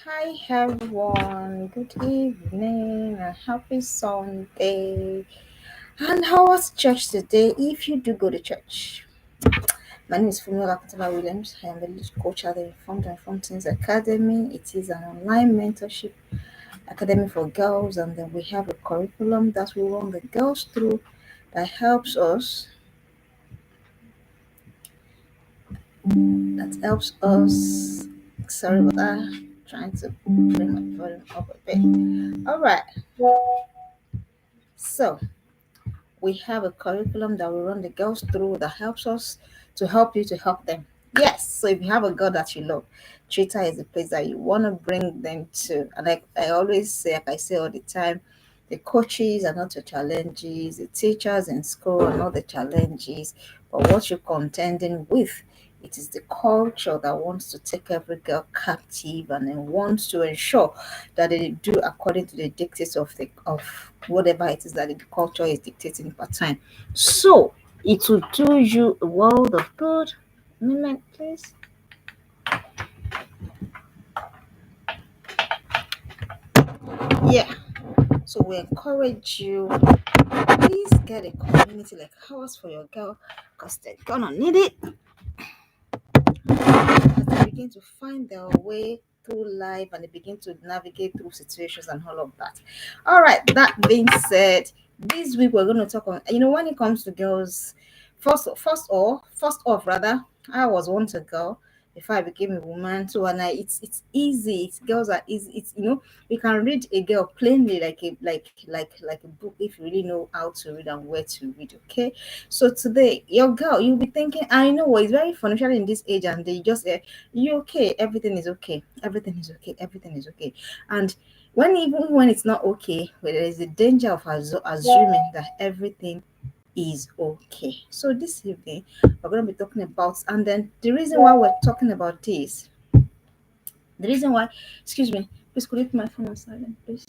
Hi everyone, good evening and happy Sunday. And how was church today? If you do go to church, my name is Fumiola Kataba Williams. I am the lead coach at the Informed and Informed Teens Academy. It is an online mentorship academy for girls, and then we have a curriculum that we run the girls through that helps us. Sorry about that. Trying to bring my volume up a bit. All right, so we have a curriculum that we run the girls through that helps us to help you to help them. Yes, so if you have a girl that you love, Twitter is the place that you want to bring them to. And like I always say, like I say all the time, the coaches are not the challenges, the teachers in school are not the challenges, but what you're contending with. It is the culture that wants to take every girl captive and then wants to ensure that they do according to the dictates of whatever it is that the culture is dictating per time. So it will do you a world of good. Moment, please. Yeah. So we encourage you. Please get a community like ours for your girl, because they're gonna need it as they begin to find their way through life and they begin to navigate through situations and all of that. All right, that being said, this week we're going to talk on, when it comes to girls, first off, rather, I was once a girl before I became a woman. So, and it's easy. It's girls are easy. It's you can read a girl plainly like a book if you really know how to read and where to read. Okay, so today, your girl, you'll be thinking, I know it's very funny, especially in this age, and they just you okay, everything is okay, everything is okay, everything is okay. And even when it's not okay, well, there is a danger of assuming that everything is okay. So this evening, we're going to be talking about, and then the reason why we're talking about this, the reason why, excuse me, please could you put my phone on silent, please?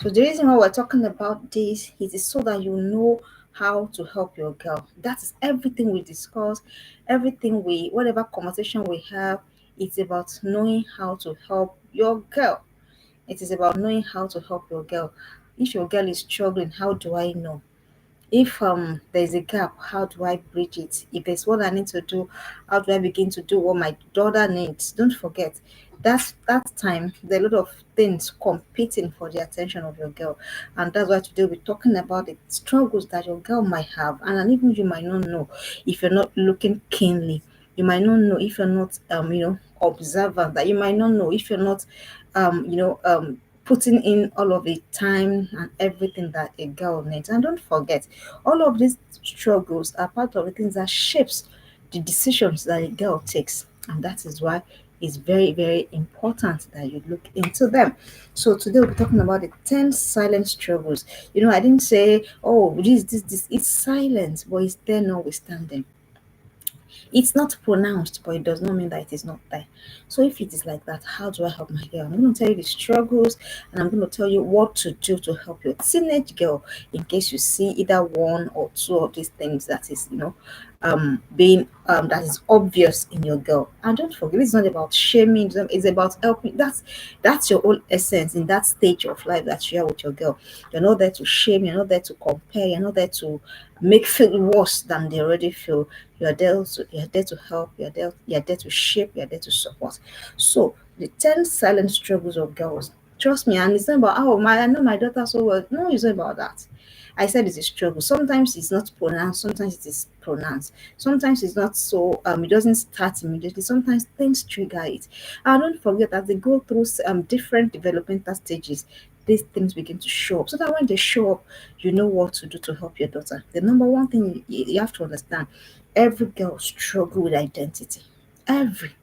So the reason why we're talking about this is so that you know how to help your girl. That is everything we discuss, whatever conversation we have, it's about knowing how to help your girl. It is about knowing how to help your girl. If your girl is struggling, how do I know? If there's a gap, how do I bridge it? If there's what I need to do, how do I begin to do what my daughter needs? Don't forget that time there are a lot of things competing for the attention of your girl, and that's why today we're talking about the struggles that your girl might have, and even you might not know if you're not looking keenly. You might not know if you're not observant. That you might not know if you're not putting in all of the time and everything that a girl needs. And don't forget, all of these struggles are part of the things that shapes the decisions that a girl takes. And that is why it's very, very important that you look into them. So today we'll be talking about the 10 silent struggles. I didn't say, oh, this. It's silent, but it's there notwithstanding. It's not pronounced, but it does not mean that it is not there. So if it is like that, how do I help my girl? I'm going to tell you the struggles, and I'm going to tell you what to do to help your teenage girl in case you see either one or two of these things that is, being that is obvious in your girl. And don't forget, it's not about shaming, it's about helping. That's your own essence in that stage of life that you are with your girl. You're not there to shame, you're not there to compare, you're not there to make feel worse than they already feel. You're there to help, you're there to shape, you're there to support. So the 10 silent struggles of girls. Trust me, and it's not about, oh my, I know my daughter so well. No, it's not about that. I said it's a struggle. Sometimes it's not pronounced, sometimes it is pronounced. Sometimes it's not so it doesn't start immediately. Sometimes things trigger it. And don't forget that they go through different developmental stages. These things begin to show up so that when they show up, you know what to do to help your daughter. The number one thing you have to understand, every girl struggle with identity. Every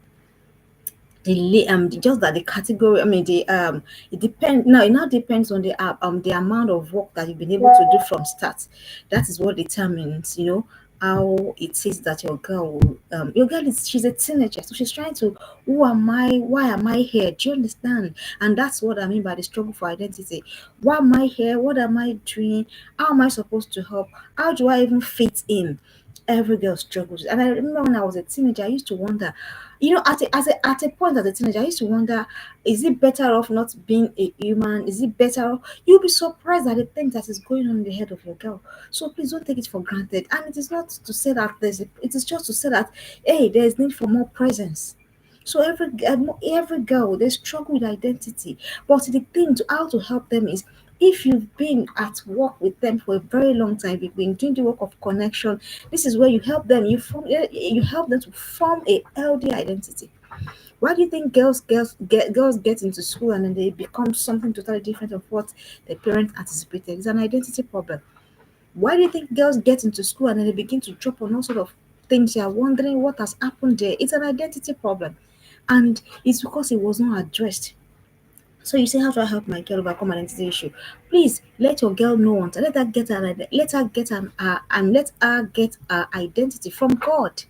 just that the category, I mean it depends now. It now depends on the amount of work that you've been able to do from start. That is what determines how it is that your girl is, she's a teenager, so she's trying to, who am I, why am I here? Do you understand? And that's what I mean by the struggle for identity. Why am I here? What am I doing? How am I supposed to help? How do I even fit in? Every girl struggles. And I remember when I was a teenager, I used to wonder, you know, at a point as a teenager, I used to wonder, is it better off not being a human? Is it better off? You'll be surprised at the things that is going on in the head of your girl. So please don't take it for granted. And it is not to say that it is just to say that, hey, there is need for more presence. So every girl they struggle with identity, but the thing to how to help them is, if you've been at work with them for a very long time, you've been doing the work of connection, this is where you help them. You help them to form a healthy identity. Why do you think girls get into school and then they become something totally different of what their parents anticipated? It's an identity problem. Why do you think girls get into school and then they begin to drop on all sort of things? You are wondering what has happened there. It's an identity problem, and it's because it was not addressed. So you say, how do I help my girl overcome identity issue? Please let your girl know on time. Let her get her identity from God.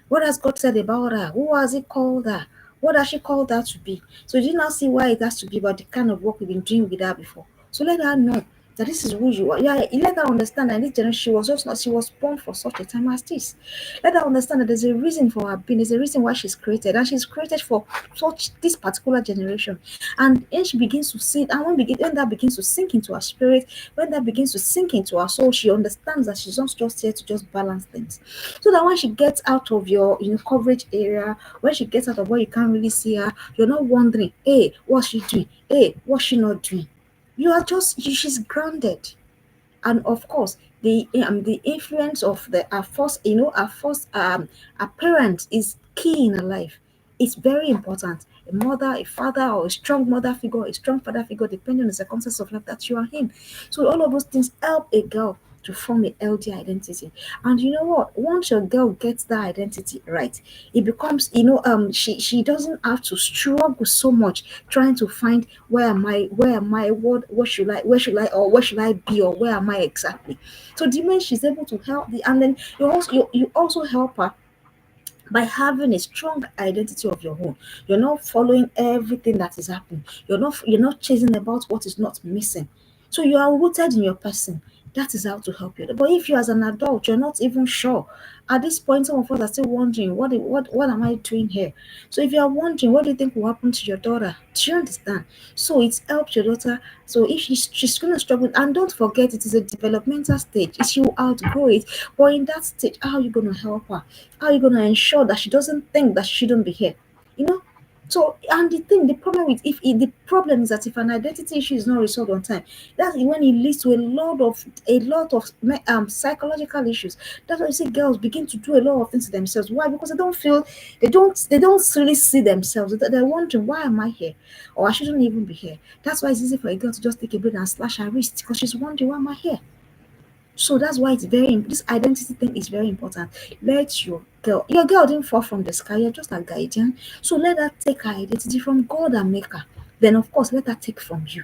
What has God said about her? Who has He called her? What has she called her to be? So do you now see why it has to be about the kind of work we've been doing with her before? So let her know that this is who you are. Yeah, you let her understand that this generation she was just not she was born for such a time as this. Let her understand that there's a reason for her being, there's a reason why she's created, and she's created for such this particular generation. And when she begins to see it, and when that begins to sink into her spirit, when that begins to sink into her soul, she understands that she's not just here to just balance things. So that when she gets out of your coverage area, when she gets out of where you can't really see her, you're not wondering, hey, what's she doing? Hey, what's she not doing? You are just she's grounded. And of course, the influence of the our first, our first our parent is key in our life. It's very important. A mother, a father, or a strong mother figure, a strong father figure, depending on the circumstances of life that you are in. So all of those things help a girl to form a healthy identity. And you know what? Once your girl gets that identity right, it becomes, she doesn't have to struggle so much trying to find where am I, what should I, where should I be, or where am I exactly. So the moment she's able to help and then you also help her by having a strong identity of your own. You're not following everything that is happening. You're not chasing about what is not missing. So you are rooted in your person. That is how to help you. But if you as an adult, you're not even sure. At this point, some of us are still wondering, what am I doing here? So if you are wondering, what do you think will happen to your daughter? Do you understand? So it helps your daughter. So if she's gonna struggle, and don't forget it is a developmental stage. She will outgrow it. But in that stage, how are you gonna help her? How are you gonna ensure that she doesn't think that she shouldn't be here? You know? So and the problem with if the problem is that if an identity issue is not resolved on time, that's when it leads to a lot of psychological issues. That's why you see girls begin to do a lot of things to themselves. Why? Because they don't really see themselves. They're wondering, why am I here? Or I shouldn't even be here. That's why it's easy for a girl to just take a break and slash her wrist because she's wondering, why am I here? So that's why this identity thing is very important. Let your girl didn't fall from the sky, you're just a guardian. So let her take her identity from God and Maker. Then of course let her take from you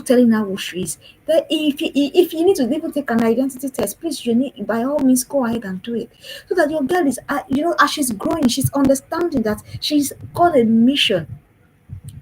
telling her who she is. Then if you need to even take an identity test, please you need by all means go ahead and do it. So that your girl is as she's growing, she's understanding that she's got a mission,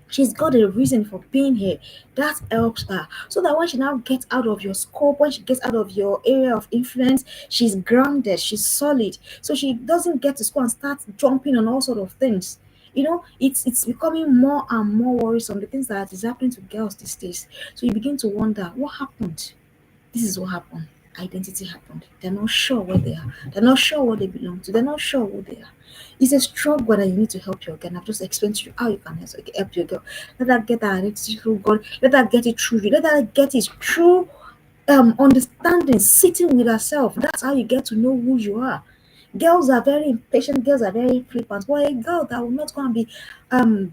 she's got a reason for being here. That helps her. So that when she now gets out of your scope, when she gets out of your area of influence, she's grounded, she's solid. So she doesn't get to school and start jumping on all sort of things. It's becoming more and more worrisome, the things that is happening to girls these days. So you begin to wonder what happened. This is what happened. Identity happened. They're not sure where they are. They're not sure what they belong to. They're not sure who they are. It's a struggle that you need to help your girl. And I've just explained to you how you can help your girl. Let her get her identity through God. Let her get it through you. Let her get it through understanding, sitting with herself. That's how you get to know who you are. Girls are very impatient, girls are very flippant. But a girl that will not going to be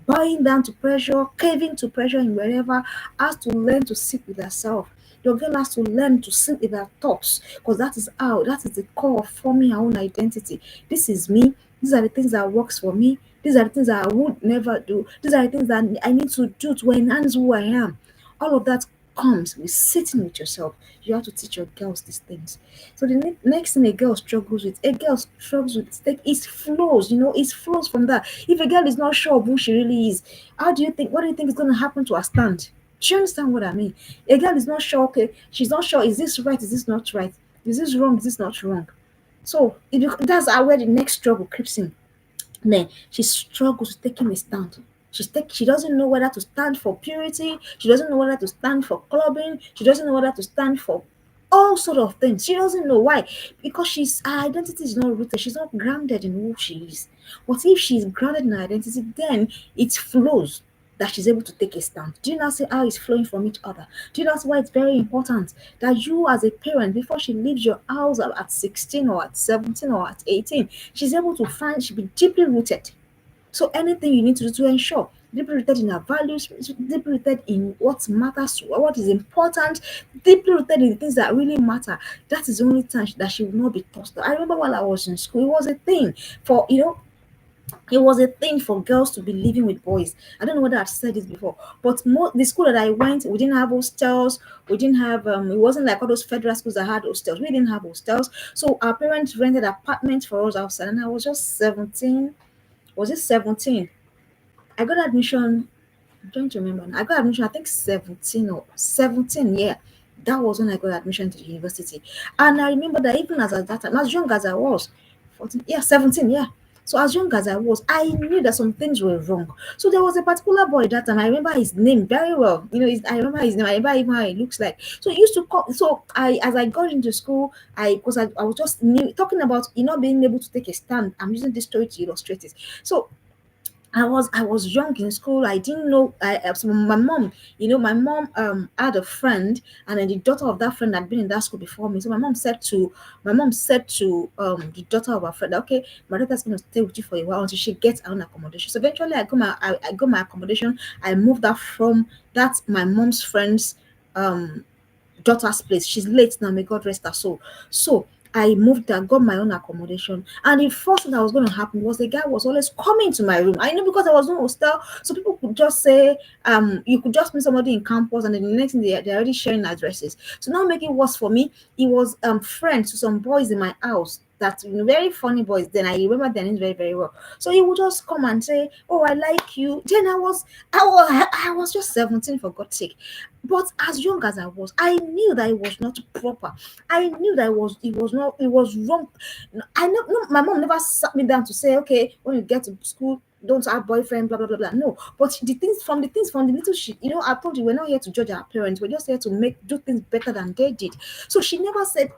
bowing down to pressure, caving to pressure in wherever, has to learn to sit with herself. Your girl has to learn to sit with her thoughts, because that is the core of forming her own identity. This is me. These are the things that works for me. These are the things that I would never do. These are the things that I need to do to enhance who I am. All of that comes with sitting with yourself. You have to teach your girls these things. So the next thing a girl struggles with is flows. It flows from that. If a girl is not sure of who she really is, what do you think is going to happen to her stand? Do you understand what I mean? A girl is not sure. Okay, she's not sure. Is this right? Is this not right? Is this wrong? Is this not wrong? So that's where the next struggle creeps in. Then she struggles taking a stand. She doesn't know whether to stand for purity. She doesn't know whether to stand for clubbing. She doesn't know whether to stand for all sort of things. She doesn't know why, because her identity is not rooted. She's not grounded in who she is. But if she's grounded in her identity, then it flows that she's able to take a stand. Do you now see how it's flowing from each other? Do you know why it's very important that you, as a parent, before she leaves your house at 16 or at 17 or at 18, she's able to find, she'll be deeply rooted. So anything you need to do to ensure deeply rooted in her values, deeply rooted in what matters to her, what is important, deeply rooted in the things that really matter. That is the only time that she will not be tossed. I remember while I was in school, it was a thing for it was a thing for girls to be living with boys. I don't know whether I've said this before, but the school that I went, we didn't have hostels. We didn't have it wasn't like all those federal schools that had hostels. We didn't have hostels, so our parents rented apartments for us outside, and I was just 17. Was it 17? I got admission. I'm trying to remember. I got admission, I think 17 or 17, yeah. That was when I got admission to the university. And I remember that even as at that time, as young as I was, 14, yeah, 17, yeah. So as young as I was, I knew that some things were wrong. So there was a particular boy that time. I remember his name very well. I remember his name. I remember even how he looks like. So he used to call. So as I got into school, I was just new talking about being able to take a stand. I'm using this story to illustrate it. So I was young in school. I didn't know. So my mom, my mom had a friend, and then the daughter of that friend had been in that school before me. So my mom said to the daughter of her friend, okay, my daughter's going to stay with you for a while until she gets her own accommodation. So eventually, I got my accommodation. I moved out from that my mom's friend's um daughter's place. She's late now, may God rest her soul. So I moved there, got my own accommodation. And the first thing that was going to happen was the guy was always coming to my room. I know because I was no hostel, so people could just say, you could just meet somebody in campus, and then the next thing they're already sharing addresses. So now make it worse for me. He was friends to some boys in my house. That very funny boys. Then I remember their names very, very well. So he would just come and say, "Oh, I like you." Then I was just 17, for God's sake. But as young as I was, I knew that it was not proper. I knew that it was wrong. I know no, my mom never sat me down to say, okay, when you get to school, don't have boyfriend, blah blah blah blah. No, but the things from the little shit, I told you we're not here to judge our parents. We're just here to do things better than they did. So she never said,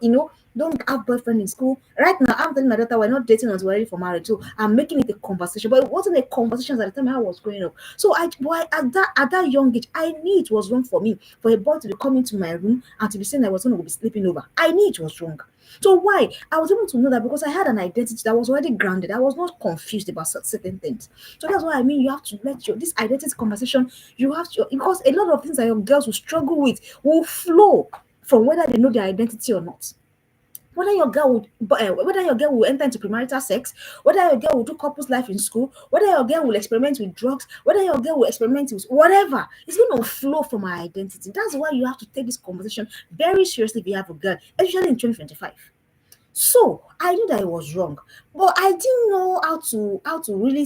don't have boyfriend in school. Right now, I'm telling my daughter we're not dating until we're ready for marriage. So I'm making it a conversation, but it wasn't a conversation at the time I was growing up. So at that young age, I knew it was wrong for me for a boy to be coming to my room and to be saying I was going to be sleeping over. I knew it was wrong. So why? I was able to know that because I had an identity that was already grounded. I was not confused about certain things. So that's what I mean. You have to let this identity conversation. You have to, because a lot of things that your girls will struggle with will flow from whether they know their identity or not. Whether your girl will enter into premarital sex, whether your girl will do couples life in school, whether your girl will experiment with drugs, whether your girl will experiment with whatever, it's going to flow from her identity. That's why you have to take this conversation very seriously if you have a girl, especially in 2025. So I knew that it was wrong, but I didn't know how to really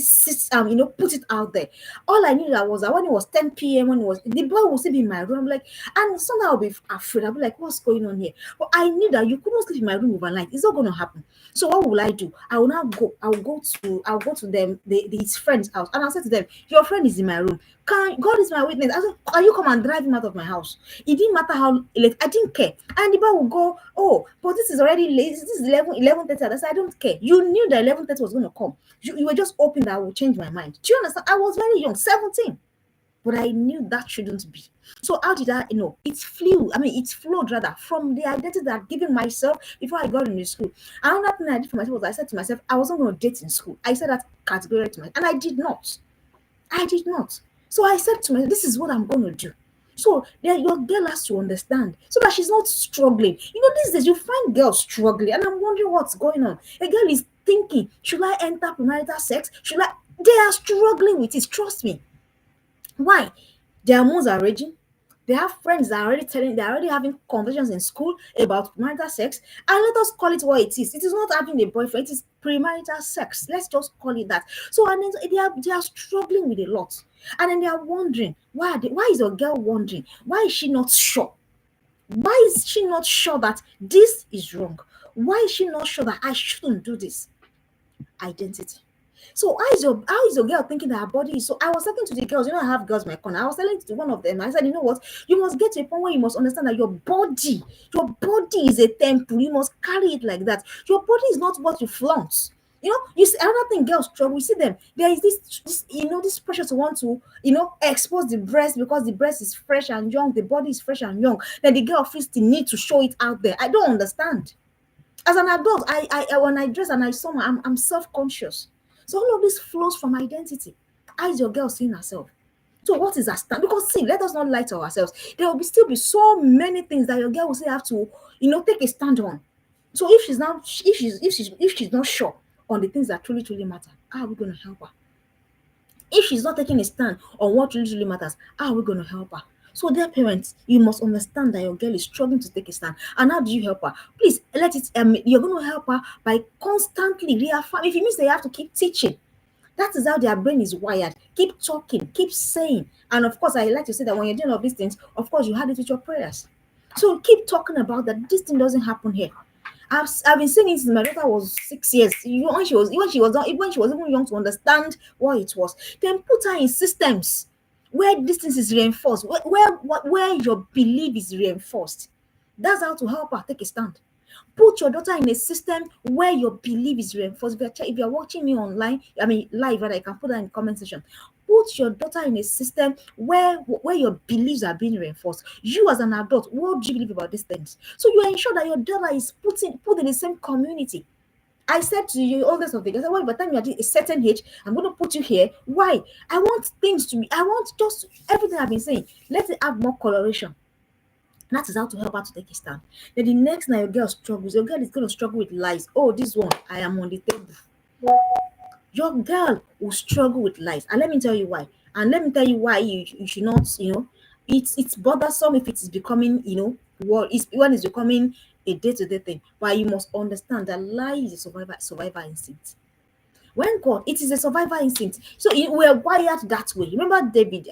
put it out there. All I knew that was that when it was 10 p.m., when it was the boy would still be in my room, I'm like, and somehow I'll be afraid. I'll be like, what's going on here? But I knew that you couldn't sleep in my room overnight. It's not going to happen. So what will I do? I will now go. I'll go to them, his friend's house, and I'll say to them, your friend is in my room. Can God is my witness? I said, can you come and drive him out of my house? It didn't matter how late. I didn't care. And the boy will go, oh, but this is already late. This is 11:30. I said, I don't care. You knew that 11:30 was going to come. You were just hoping that I would change my mind. Do you understand? I was very young, 17. But I knew that shouldn't be. So how did I know? It flowed rather from the identity that I'd given myself before I got into school. Another thing I did for myself was I said to myself, I wasn't going to date in school. I said that categorically to myself, and I did not. I did not. So I said to myself, this is what I'm going to do. So then your girl has to understand so that she's not struggling. These days you find girls struggling, and I'm wondering what's going on. A girl is thinking, should I enter premarital sex? Should I? They are struggling with it. Trust me. Why? Their moons are raging. They have friends that are already they're already having conversations in school about premarital sex. And let us call it what it is. It is not having a boyfriend, it is premarital sex. Let's just call it that. So and then they are struggling with a lot. And then they are wondering, why is your girl wondering? Why is she not sure? Why is she not sure that this is wrong? Why is she not sure that I shouldn't do this? Identity. So how is your girl thinking that her body is so? I was talking to the girls, I have girls in my corner. I was telling to one of them, I said, you know what? You must get to a point where you must understand that your body is a temple. You must carry it like that. Your body is not what you flaunt. You see another thing girls struggle. We see them. There is this pressure to want to, expose the breast because the breast is fresh and young, the body is fresh and young. Then the girl feels the need to show it out there. I don't understand. As an adult, I when I dress and I saw I'm self-conscious. So all of this flows from identity. How is your girl seeing herself? So what is her stand? Because see, let us not lie to ourselves. There will still be so many things that your girl will still have to, take a stand on. So if she's not sure on the things that truly truly matter, how are we going to help her? If she's not taking a stand on what really, really matters, how are we going to help her? So, dear parents, you must understand that your girl is struggling to take a stand. And how do you help her? Please let it. You're going to help her by constantly reaffirming. If it means that you have to keep teaching, that is how their brain is wired. Keep talking, keep saying. And of course, I like to say that when you're doing all these things, of course, you had it with your prayers. So keep talking about that. This thing doesn't happen here. I've been saying it since my daughter was 6 years. When she was even young to understand what it was. Then put her in systems where distance is reinforced, where your belief is reinforced. That's how to help her take a stand. Put your daughter in a system where your belief is reinforced. If you're watching me online, I mean live, and I can put that in the comment section. Put your daughter in a system where your beliefs are being reinforced. You as an adult, what do you believe about these things? So you ensure that your daughter is put in the same community. I said to you all this of it. I said, well, by the time you're at a certain age, I'm going to put you here. Why? I want things to be, I want just everything I've been saying. Let it have more coloration. That is how to help her to take a stand. Then the next night, your girl struggles. Your girl is going to struggle with lies. Oh, this one, I am on the table. Your girl will struggle with lies. And let me tell you why. And let me tell you why you should not, it's bothersome if it is becoming, when it's becoming a day-to-day thing. But you must understand that lie is a survivor instinct. When God, it is a survival instinct. So we're wired that way. Remember David,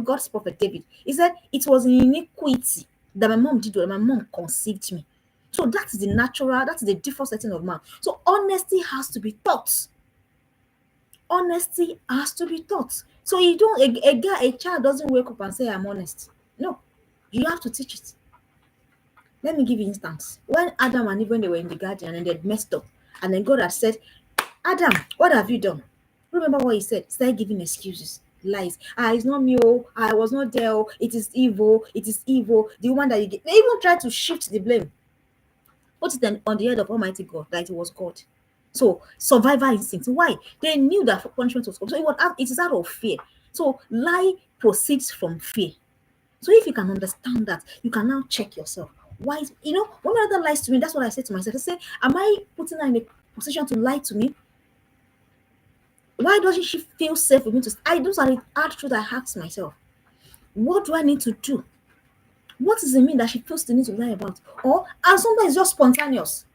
God's prophet David. He said it was in iniquity that my mom did what my mom conceived me. So that is the default setting of man. So honesty has to be taught. Honesty has to be taught. So you don't a child doesn't wake up and say I'm honest. No, you have to teach it. Let me give you instance. When Adam and Eve, when they were in the garden and they'd messed up, and then God had said, Adam, what have you done? Remember what he said? Start giving excuses, lies. It's not me. Oh, I was not there. Oh, it is evil. It is evil. The woman that you get. They even tried to shift the blame. Put it on the head of Almighty God that it was God. So survival instinct. Why? They knew that punishment was coming. So it is out of fear. So lie proceeds from fear. So if you can understand that, you can now check yourself. Why? When my other lies to me, that's what I say to myself. I say, am I putting her in a position to lie to me? Why doesn't she feel safe with me to? Those are the hard truths I ask myself. What do I need to do? What does it mean that she feels the need to lie about? And sometimes it's just spontaneous.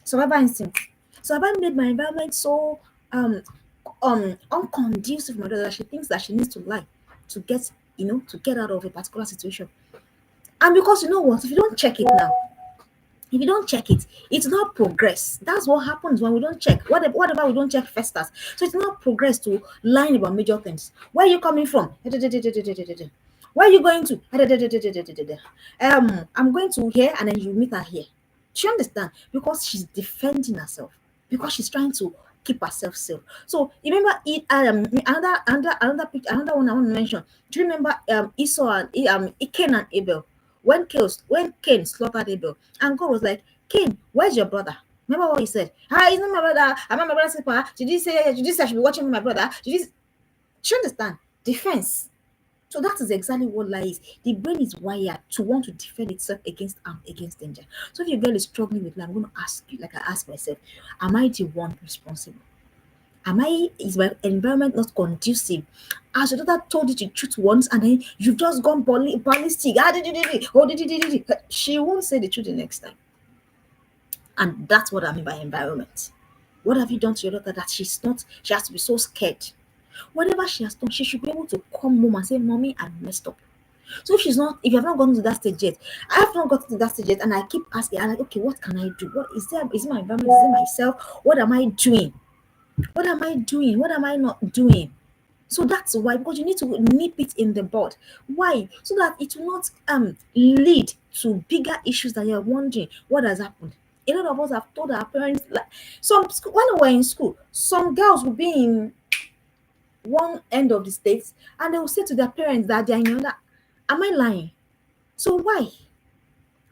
Survival instinct. So have I made my environment so unconducive for my daughter that she thinks that she needs to lie to get out of a particular situation? And because you know what, if you don't check it now, if you don't check it, it's not progress. That's what happens when we don't check. Whatever we don't check festers. So it's not progress to lying about major things. Where are you coming from? Where are you going to? I'm going to here, and then you meet her here. Do you understand? Because she's defending herself. Because she's trying to keep herself safe. So you remember it another one I want to mention. Do you remember Esau and Cain and Abel? When Cain slaughtered Abel, and God was like, Cain, where's your brother? Remember what he said? He's not my brother. I'm not my brother's keeper. Did you say I should be watching my brother? Do you understand? Defense. So that is exactly what lie is. The brain is wired to want to defend itself against danger. So if your girl is struggling with lie, I'm going to ask you, like I ask myself, am I the one responsible? Is my environment not conducive? As your daughter told you the truth once and then you've just gone ballistic. She won't say the truth the next time. And that's what I mean by environment. What have you done to your daughter that she has to be so scared? Whatever she has done, she should be able to come home and say, Mommy, I messed up. So if you have not gotten to that stage yet, I have not gotten to that stage yet, and I keep asking, I'm like, okay, what can I do? What is there? Is it my environment? Is it myself? What am I doing? What am I doing? What am I not doing? So that's why, because you need to nip it in the bud. Why? So that it will not lead to bigger issues that you're wondering what has happened. A lot of us have told our parents, like when we were in school, some girls will be in one end of the states and they will say to their parents that they are in another. Am I lying? So why?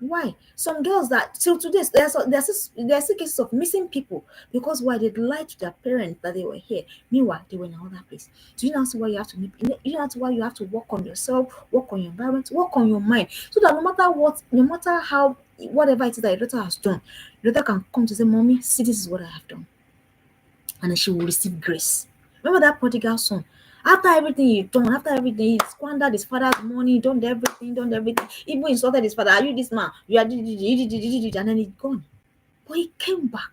Why? Some girls that till today there's still cases of missing people because why they lied to their parents that they were here. Meanwhile, they were in another place. Do you know why you have to you know why you have to work on yourself, work on your environment, work on your mind, so that no matter what, no matter how whatever it is that your daughter has done, your daughter can come to say, Mommy, see this is what I have done. And then she will receive grace. Remember that prodigal son? After everything he done, after everything, he squandered his father's money, done everything, even insulted his father. Are you this man? You are and then he's gone. But he came back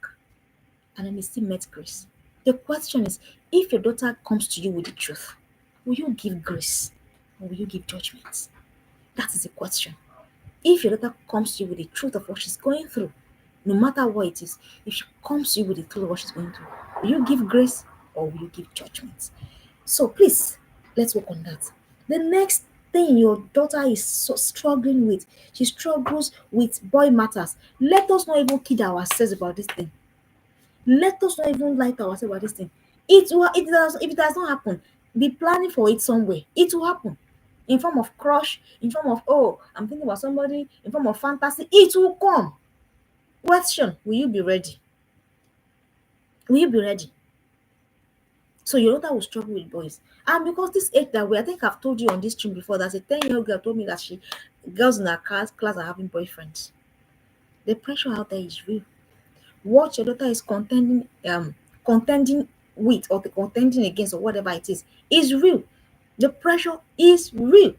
and then he still met grace. The question is, if your daughter comes to you with the truth, will you give grace or will you give judgment? That is the question. If your daughter comes to you with the truth of what she's going through, no matter what it is, if she comes to you with the truth of what she's going through, will you give grace or will you give judgment? So please, let's work on that. The next thing your daughter is so struggling with, she struggles with boy matters. Let us not even kid ourselves about this thing. Let us not even lie to ourselves about this thing. It does if it does not happen, be planning for it somewhere. It will happen. In form of crush, in form of oh, I'm thinking about somebody, in form of fantasy, it will come. Question: will you be ready? Will you be ready? So your daughter will struggle with boys. And because this age that way, I think I've told you on this stream before, that a 10-year-old girl told me that girls in her class are having boyfriends. The pressure out there is real. What your daughter is contending with or contending against or whatever it is real. The pressure is real.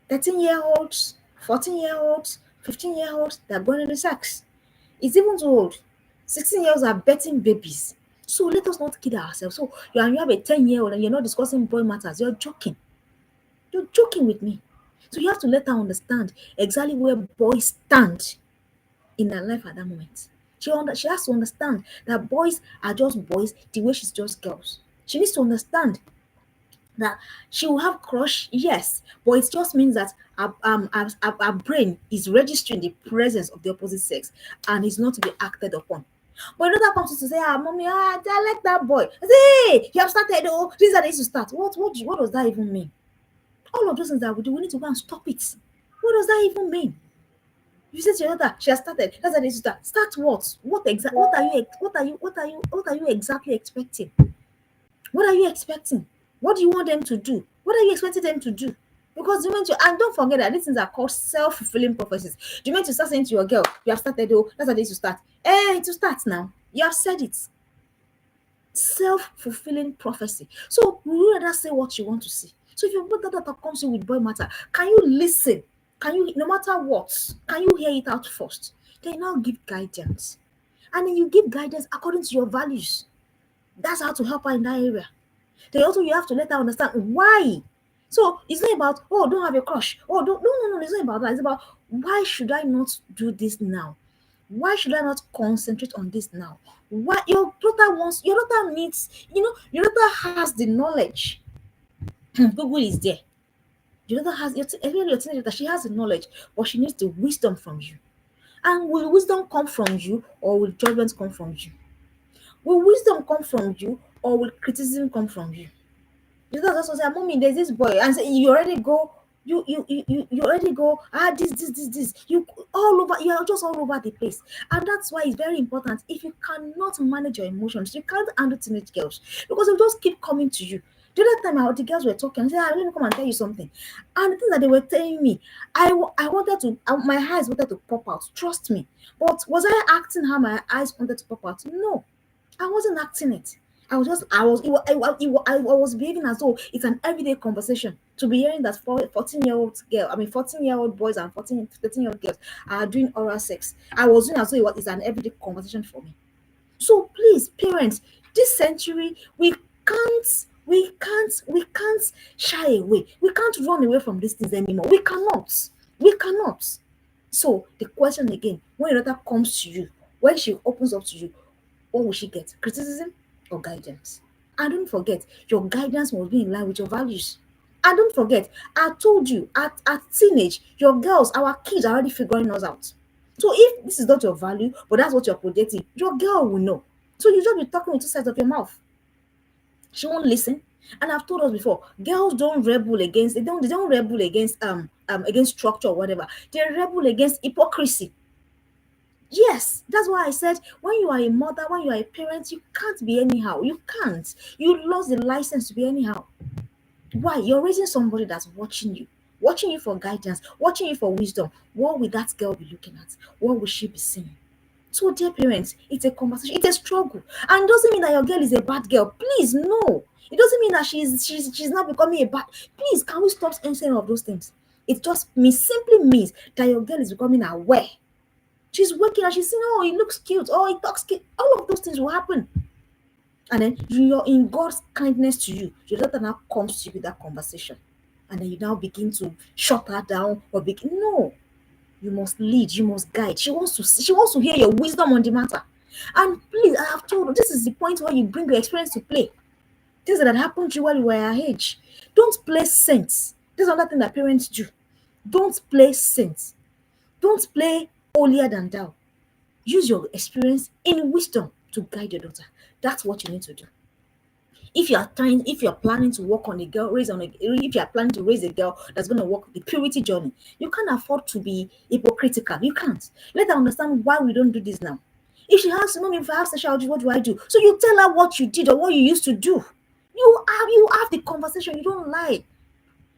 13-year-olds, 14-year-olds, 15-year-olds, they're going into sex. It's even too old. 16-year-olds are betting babies. So let us not kid ourselves. So you have a 10-year-old and you're not discussing boy matters. You're joking. You're joking with me. So you have to let her understand exactly where boys stand in her life at that moment. She has to understand that boys are just boys the way she's just girls. She needs to understand that she will have crush, yes, but it just means that her brain is registering the presence of the opposite sex and is not to be acted upon. But another comes to say, mommy, I like that boy. I say, hey, you have started, oh, this is how they used to start. What does that even mean? All of those things that we do, we need to go and stop it. What does that even mean? You said to your daughter, she has started. That's how they used to start. Start what? What are you exactly expecting? What are you expecting? What do you want them to do? What are you expecting them to do? Because you meant to, and don't forget that these things are called self-fulfilling prophecies. Do you mean to start saying to your girl, you have started, oh, that's how they used to start. To start now. You have said it. Self-fulfilling prophecy. So will you rather say what you want to see? So if your daughter comes in with boy matter, can you listen? Can you, no matter what, can you hear it out first? Then you now give guidance. And then you give guidance according to your values. That's how to help her in that area. Then also you have to let her understand why. So it's not about, oh, don't have a crush. Oh, don't no, it's not about that. It's about, why should I not do this now? Why should I not concentrate on this now? Why your daughter needs, your daughter has the knowledge. Google is there. Your daughter has your teenager, she has the knowledge, but she needs the wisdom from you. And will wisdom come from you or will judgment come from you? Will wisdom come from you or will criticism come from you? You just also say, Mommy, there's this boy, and say, you already go, you already go, this. You all over, you're just all over the place. And that's why it's very important. If you cannot manage your emotions, you can't handle teenage girls because they'll just keep coming to you. The other time the girls were talking, I said, let me come and tell you something. And the thing that they were telling me, I wanted to, my eyes wanted to pop out. Trust me. But was I acting how my eyes wanted to pop out? No, I wasn't acting it. I was behaving as though it's an everyday conversation to be hearing that 14-year-old boys and 13-year-old girls are doing oral sex. I was doing as though it's an everyday conversation for me. So please, parents, this century, We can't shy away. We can't run away from these things anymore. We cannot. We cannot. So the question again, when your daughter comes to you, when she opens up to you, what will she get? Criticism or guidance? And don't forget, your guidance must be in line with your values. And don't forget, I told you at teenage, your girls, our kids are already figuring us out. So if this is not your value, but that's what you're projecting, your girl will know. So you just be talking with two sides of your mouth. She won't listen. And I've told us before, girls don't rebel against they don't rebel against structure or whatever. They rebel against hypocrisy. Yes, that's why I said when you are a mother, when you are a parent, you can't be anyhow. You can't. You lost the license to be anyhow. Why? You're raising somebody that's watching you for guidance, watching you for wisdom. What will that girl be looking at? What will she be seeing? So, dear parents, it's a conversation, it's a struggle. And it doesn't mean that your girl is a bad girl. Please, no. It doesn't mean that she's not becoming a bad. Please, can we stop saying of those things? It just means simply means that your girl is becoming aware. She's working and she's saying, oh, he looks cute, oh, he talks cute. All of those things will happen. And then you're in God's kindness to you. Your daughter now comes to you with that conversation. And then you now begin to shut her down or begin. No, you must lead, you must guide. She wants to hear your wisdom on the matter. And please, I have told you, this is the point where you bring your experience to play. Things that happened to you while you were her age. Don't play saints. This is another thing that parents do. Don't play saints. Don't play holier than thou. Use your experience in wisdom to guide your daughter. That's what you need to do. If you're planning to work on a girl, if you are planning to raise a girl that's going to walk the purity journey, you can't afford to be hypocritical. You can't. Let her understand why we don't do this now. If she has, mommy, if I have sexual urge, what do I do? So you tell her what you did or what you used to do. You have the conversation. You don't lie.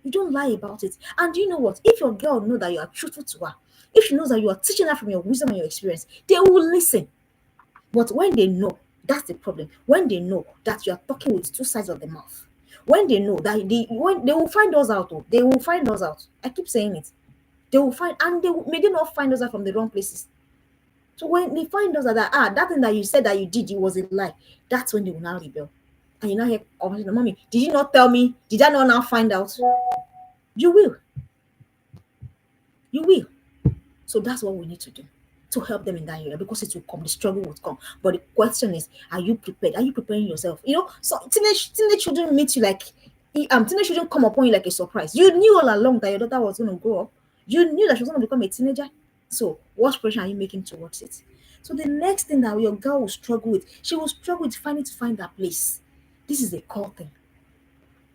You don't lie about it. And you know what? If your girl know that you are truthful to her, if she knows that you are teaching her from your wisdom and your experience, they will listen. But when they know, that's the problem. When they know that you are talking with two sides of the mouth, when they know that when they will find us out, oh, they will find us out. I keep saying it. They will find, and may they not find us out from the wrong places. So when they find us that thing that you said that you did, it was a lie. That's when they will now rebel. And you now hear conversation, mommy, did you not tell me? Did I not now find out? You will. You will. So that's what we need to do to help them in that area because it will come, the struggle will come. But the question is, are you prepared? Are you preparing yourself? So teenage children meet you like teenage children come upon you like a surprise. You knew all along that your daughter was going to grow up. You knew that she was going to become a teenager. So what pressure are you making towards it? So the next thing that your girl will struggle with, she will struggle with trying that place. This is a core thing.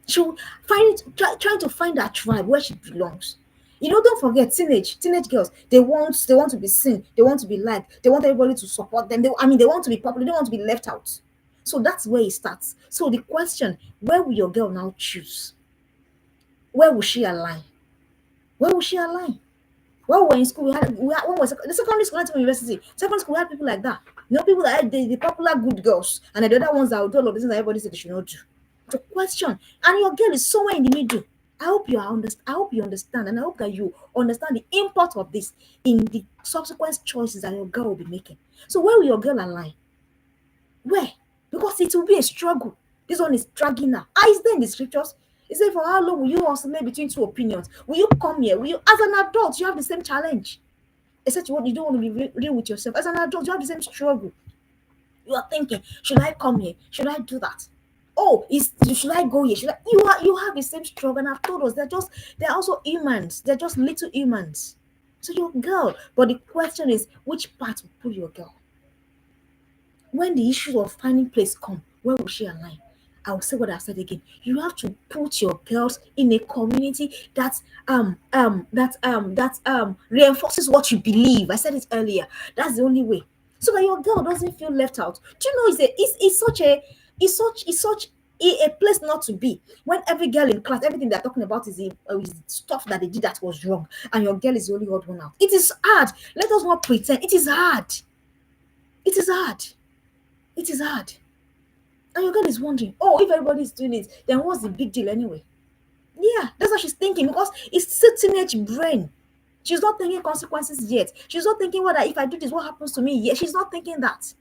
She will trying to find that tribe where she belongs. Don't forget teenage girls. They want to be seen. They want to be liked. They want everybody to support them. They want to be popular. They don't want to be left out. So that's where it starts. So the question: where will your girl now choose? Where will she align? Where will she align? When we were in school, when we were the secondary school, not even university. Secondary school, we had people like that. People that had the popular good girls, and the other ones that would do all of the things that everybody said they should not do. The question, and your girl is somewhere in the middle. I hope you understand, and I hope that you understand the import of this in the subsequent choices that your girl will be making. So where will your girl align? Where? Because it will be a struggle. This one is dragging her. Is there in the scriptures? It said, for how long will you oscillate between two opinions? Will you come here? As an adult, you have the same challenge. Except you don't want to be real with yourself. As an adult, you have the same struggle. You are thinking, should I come here? Should I do that? Oh, should I go here? You have the same struggle, and I've told us they're also humans. They're just little humans. So your girl, but the question is, which part will pull your girl? When the issue of finding place come, where will she align? I will say what I said again. You have to put your girls in a community that reinforces what you believe. I said it earlier. That's the only way, so that your girl doesn't feel left out. Do you know it's such a place not to be when every girl in class, everything they're talking about is stuff that they did that was wrong, and your girl is the only odd one out. It is hard. Let us not pretend. It is hard. It is hard. It is hard. And your girl is wondering, oh, if everybody is doing it, then what's the big deal anyway? Yeah, that's what she's thinking because it's still teenage brain. She's not thinking consequences yet. She's not thinking if I do this, what happens to me yet. She's not thinking that.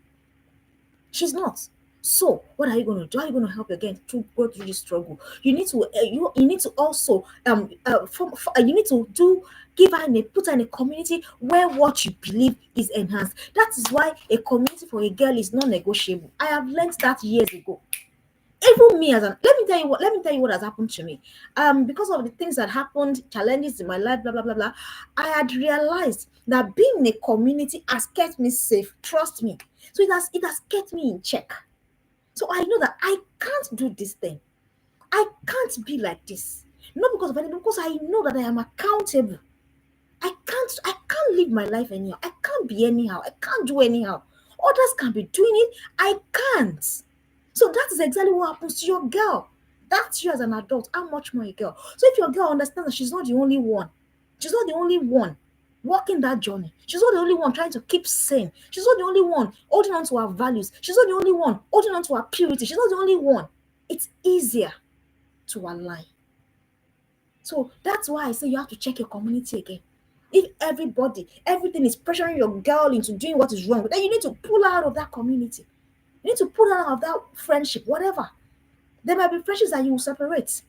She's not. So, what are you going to do? How are you going to help your girl to go through this struggle? You need to you need to also you need to do give her in a put her in a community where what you believe is enhanced. That is why a community for a girl is non-negotiable. I have learned that years ago. Even me as an let me tell you what has happened to me. Because of the things that happened, challenges in my life, blah blah blah blah, I had realized that being in a community has kept me safe. Trust me. So it has kept me in check. So I know that I can't do this thing. I can't be like this. Not because of anything, because I know that I am accountable. I can't live my life anyhow. I can't be anyhow. I can't do anyhow. Others can be doing it. I can't. So that is exactly what happens to your girl. That's you as an adult. How much more a girl? So if your girl understands that she's not the only one, she's not the only one walking that journey. She's not the only one trying to keep sane. She's not the only one holding on to her values. She's not the only one holding on to her purity. She's not the only one. It's easier to align. So that's why I say you have to check your community again. If everything is pressuring your girl into doing what is wrong, then you need to pull her out of that community. You need to pull her out of that friendship, whatever. There might be friendships that you will separate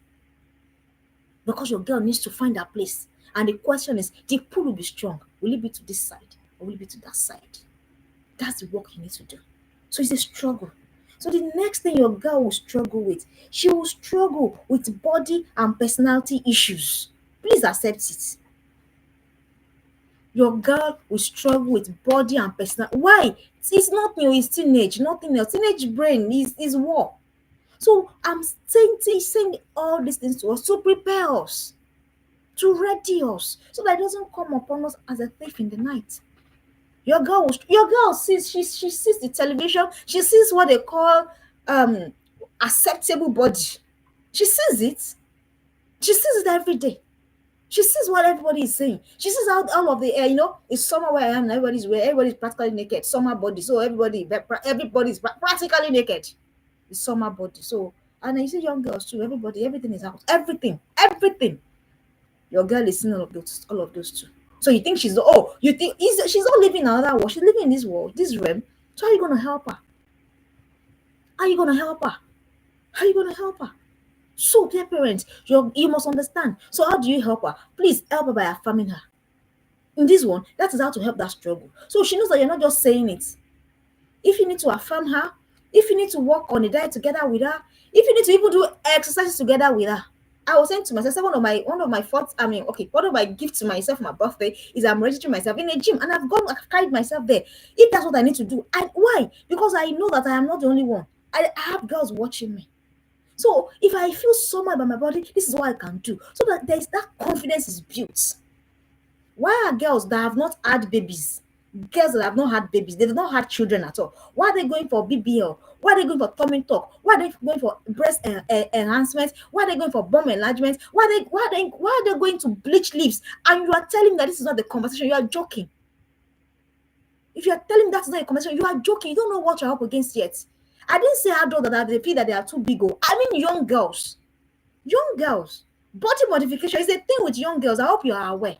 because your girl needs to find her place. And the question is, the pull will be strong. Will it be to this side or will it be to that side? That's the work you need to do. So it's a struggle. So the next thing your girl will struggle with, she will struggle with body and personality issues. Please accept it. Your girl will struggle with body and personal. Why? It's not new, it's teenage, nothing else. Teenage brain is war. So I'm saying all these things to us to prepare us, to ready us, so that it doesn't come upon us as a thief in the night. Your girl sees she sees the television, she sees what they call um acceptable body. She sees it. She sees it every day. She sees what everybody is saying. She sees how all of the air, it's summer where I am, and everybody's practically naked, summer body. So everybody's practically naked. It's summer body. So and you see young girls too, everything is out. Everything. Your girl is seeing all of those too. So you think you think she's not living in another world, she's living in this world, this realm. So how are you gonna help her? How are you gonna help her? How are you gonna help her? So, dear parents, you must understand. So, how do you help her? Please help her by affirming her. In this one, that is how to help that struggle. So she knows that you're not just saying it. If you need to affirm her, if you need to work on a diet together with her, if you need to even do exercises together with her. I was saying to myself, one of my thoughts, one of my gifts to myself for my birthday is I'm registering myself in a gym, and I've carried myself there. If that's what I need to do, and why? Because I know that I am not the only one. I have girls watching me. So if I feel somehow about my body, this is what I can do. So that there's that confidence is built. Why are girls that have not had babies, girls that have not had babies, they've not had children at all? Why are they going for BBL? Why are they going for tummy tuck? Why are they going for breast enhancement? Why are they going for bum enlargement? Why are they going to bleach lips? And you are telling me that this is not the conversation. You are joking. If you are telling me that's not a conversation, you are joking. You don't know what you're up against yet. I didn't say adults that they feel that they are too big. Oh, I mean young girls. Young girls. Body modification is a thing with young girls. I hope you are aware.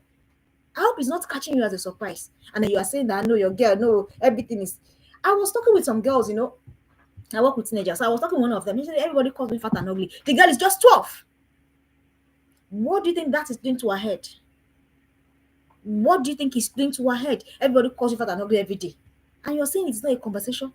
I hope it's not catching you as a surprise. And then you are saying that, no, your girl, no, everything is. I was talking with some girls, I work with teenagers. So I was talking to one of them. He said, everybody calls me fat and ugly. The girl is just 12. What do you think that is doing to her head? What do you think is doing to her head? Everybody calls you fat and ugly every day. And you're saying it's not a conversation.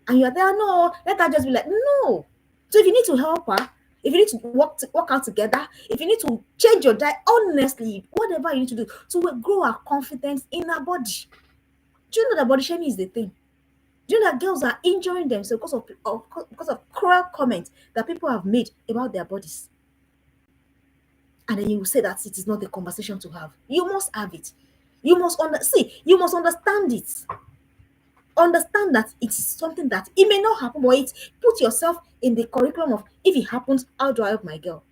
And you're there, no, let her just be like, no. So if you need to help her, if you need to work out together, if you need to change your diet, honestly, whatever you need to do to grow her confidence in her body. Do you know that body shaming is the thing? Do you know that girls are injuring themselves because of cruel comments that people have made about their bodies? And then you will say that it is not a conversation to have. You must have it. You must understand it. Understand that it is something that it may not happen, but put yourself in the curriculum of, if it happens, how do I help my girl?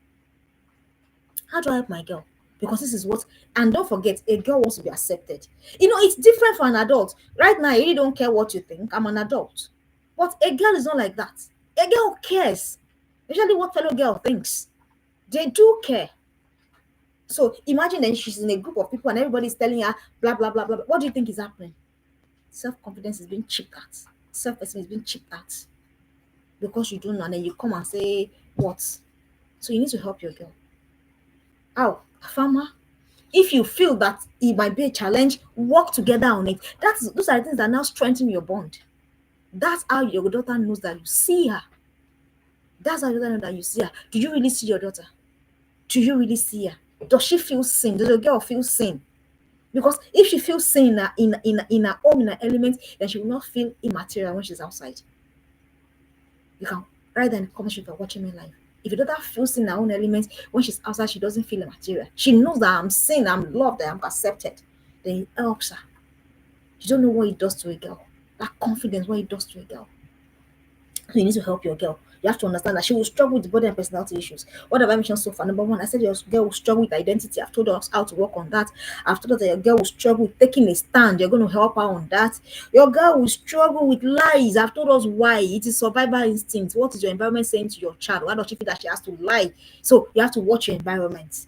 How do I help my girl? Because this is what, and don't forget, a girl wants to be accepted. It's different for an adult. Right now, I really don't care what you think. I'm an adult. But a girl is not like that. A girl cares, especially what fellow girl thinks. They do care. So imagine that she's in a group of people and everybody's telling her blah blah blah blah. What do you think is happening? Self-confidence is being chipped at. Self-esteem is being chipped at. because you don't know, and then you come and say what? So you need to help your girl. How? Farmer, if you feel that it might be a challenge, work together on it. Those are the things that now strengthen your bond. That's how your daughter knows that you see her. That's how your daughter knows that you see her. Do you really see your daughter? Do you really see her? Does she feel seen? Does your girl feel seen? Because if she feels seen in her home, in her element, then she will not feel immaterial when she's outside. You can write that in the comment section if you're watching me live. If your daughter feels in her own element, when she's outside, she doesn't feel immaterial. She knows that I'm seen, I'm loved, that I'm accepted. Then it helps her. You don't know what it does to a girl. That confidence, what it does to a girl. So you need to help your girl. You have to understand that she will struggle with body and personality issues. What have I mentioned so far? Number one, I said your girl will struggle with identity. I've told us how to work on that. I've told us that your girl will struggle with taking a stand. You're going to help her on that. Your girl will struggle with lies. I've told us why. It is survival instinct. What is your environment saying to your child? Why does she feel that she has to lie? So you have to watch your environment.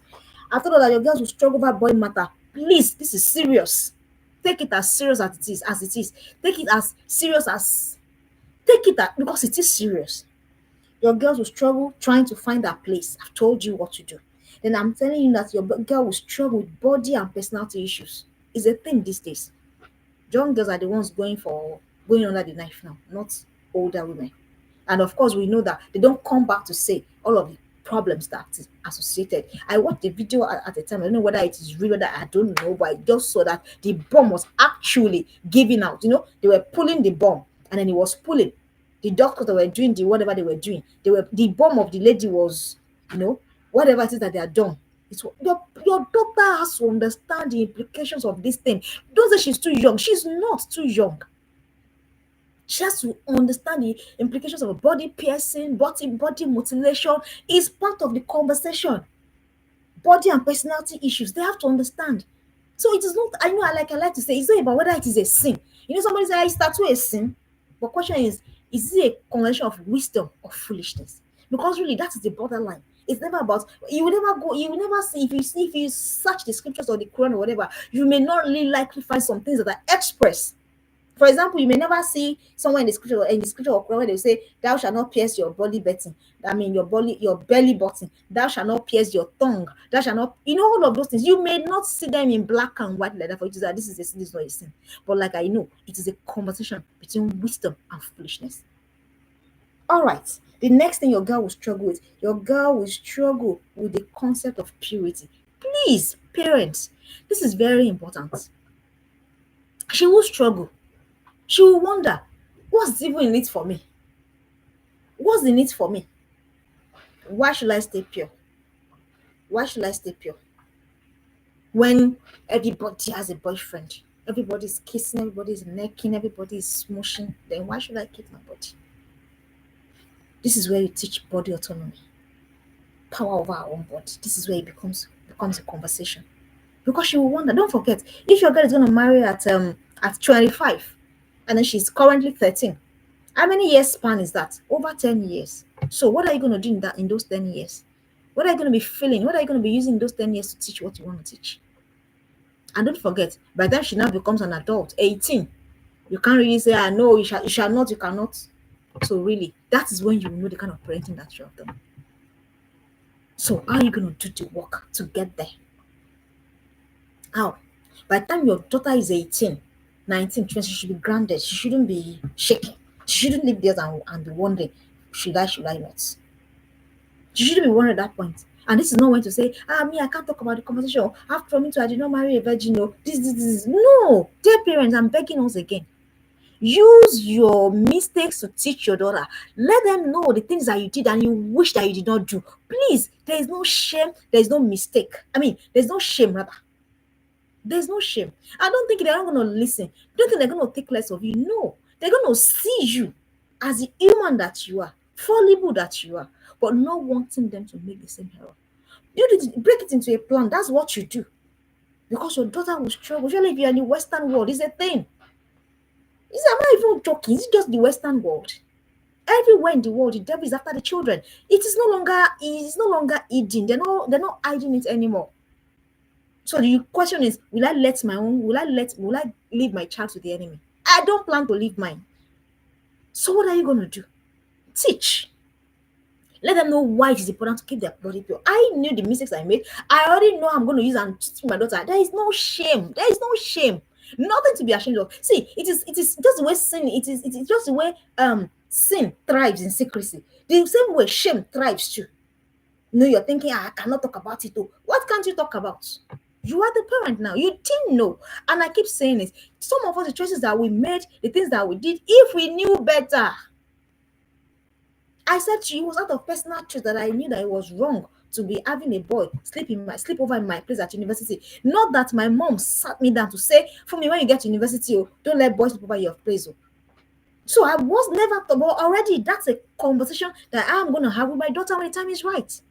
I've told us that your girls will struggle over body matter. Please, this is serious. Take it as serious as it is. Take it as serious as take it that because it is serious. Your girls will struggle trying to find their place. I've told you what to do. Then I'm telling you that your girl will struggle with body and personality issues. It's a thing these days. Young girls are the ones going under the knife now, not older women. And of course, we know that they don't come back to say all of the problems that is associated. I watched the video at the time. I don't know whether it is real, whether I don't know, but I just saw that the bomb was actually giving out. They were pulling the bomb, and then it was pulling. The doctors that were doing whatever they were doing, the bomb of the lady was, whatever it is that they are done. Your daughter has to understand the implications of this thing. Don't say she's too young. She's not too young. She has to understand the implications of body piercing, body mutilation is part of the conversation. Body and personality issues, they have to understand. So it is not, I like to say, it's not about whether it is a sin. Somebody say, is tattoo a sin? But question is it a conversation of wisdom or foolishness? Because really, that is the borderline. It's never about, you will never see, if you search the scriptures or the Quran or whatever, you may not really likely find some things that are expressed. For example, you may never see somewhere in the scripture or Quran where they say, "Thou shalt not pierce your belly button." I mean, your belly button. Thou shalt not pierce your tongue. Thou shalt not. All of those things. You may not see them in black and white like that for you to say this is a sin, this is not a sin. But like I know, it is a conversation between wisdom and foolishness. All right. The next thing your girl will struggle with the concept of purity. Please, parents, this is very important. She will struggle. She will wonder, what's even in it for me? What's in it for me? Why should I stay pure? Why should I stay pure? When everybody has a boyfriend, everybody's kissing, everybody's necking, everybody's smushing, then why should I keep my body? This is where you teach body autonomy, power over our own body. This is where it becomes a conversation. Because she will wonder, don't forget, if your girl is gonna marry at 25 and then she's currently 13, how many years span is that? Over 10 years. So what are you going to do in those 10 years? What are you going to be feeling? What are you going to be using those 10 years to teach what you want to teach? And don't forget, by the time she now becomes an adult, 18, you can't really say, no, you shall not, you cannot. So really, that is when you know the kind of parenting that you have done. So how are you going to do the work to get there? How? By the time your daughter is 18, 19, 20, she should be grounded. She shouldn't be shaking. She shouldn't live there and be wondering, should I not? She shouldn't be worried at that point. And this is not when to say, me, I can't talk about the conversation. After me too, I did not marry a virgin. No, this. No, dear parents, I'm begging us again. Use your mistakes to teach your daughter. Let them know the things that you did and you wish that you did not do. Please, there is no shame. There is no mistake. There's no shame, rather. There's no shame. I don't think they're not going to listen. Don't think they're going to take less of you. No, they're going to see you as the human that you are, fallible that you are, but not wanting them to make the same error. Break it into a plan. That's what you do. Because your daughter will struggle. Usually, if you're in the Western world, it's a thing. I'm not even joking. It's just the Western world. Everywhere in the world, the devil is after the children. It is no longer eating. They're not hiding it anymore. So the question is, will I leave my child to the enemy? I don't plan to leave mine. So what are you going to do? Teach. Let them know why it is important to keep their body pure. I knew the mistakes I made. I already know I'm going to use and teach my daughter. There is no shame. There is no shame. Nothing to be ashamed of. See, it is just the way sin. It is just the way sin thrives in secrecy. The same way shame thrives too. No, you're thinking, "Ah, I cannot talk about it. Oh, what can't you talk about? You are the parent now. You didn't know." And I keep saying it. Some of us, the choices that we made, the things that we did, if we knew better. I said to you, it was out of personal truth that I knew that it was wrong to be having a boy sleep over in my place at university. Not that my mom sat me down to say, "For me, when you get to university, oh, don't let boys sleep over your place." Oh. So I was never thought, but already that's a conversation that I'm going to have with my daughter when the time is right.